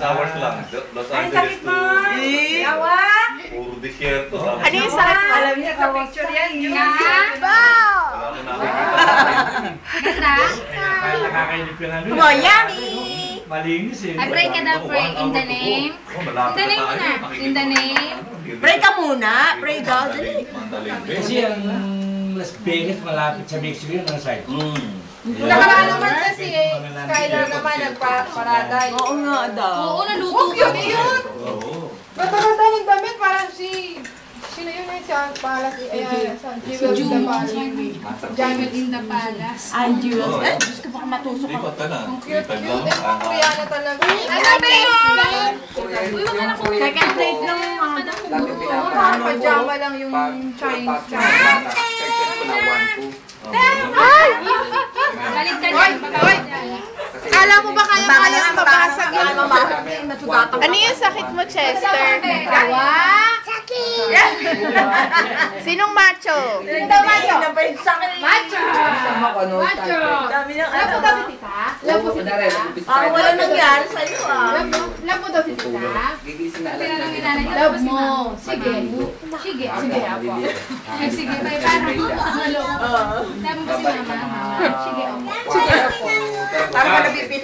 hours lang. Los Ay, Angeles sakit to... mo! Yawa! Puro desierto. Ano yung sakit mo? Alam niya sa picture yan. Wow! Wala ko nakikita. Ganda? Nakakainip ka na doon. Come on, yummy! Malinis eh. I pray ka daw, pray in the name. In the name muna. In the name. Pray ka muna. Pray daw. Dali. Kasi ang Las Vegas malapit sa Mexico yun ang site. Nakaraan naman kasi Skylar naman nagpa-paraday. Oo nga daw. Oo, naluto Oh, cute, kami. cute! Ba't nakataling damit? Parang sino yun eh? Sa Palace, sa Jewel in the Palace. Janet in the palace. Ay, Diyos. Ay, Diyos ko baka matusok Lipat ako. ka na. Ang cute, cute. Eh, mga Koreana talaga. Ano ba yun? Uy, wag ka na kuya. Second plate lang yung mga nakuha. Parang pajama lang yung Chinese. Balik. Kala mo ba kaya ng babasag yan? Ano yung sakit mo, Chester? Sinong macho? Sino macho? Macho! Macho! Dami ng Lapo daw si tita? Lapo si tita? Parang wala nangyari sa'yo ah. Lapo daw si tita? Love mo. Sige. Sige. Sige, apo. Ay, sige, bye. Paano? Love mo ba si mama? Sige, Sige, apo. Parang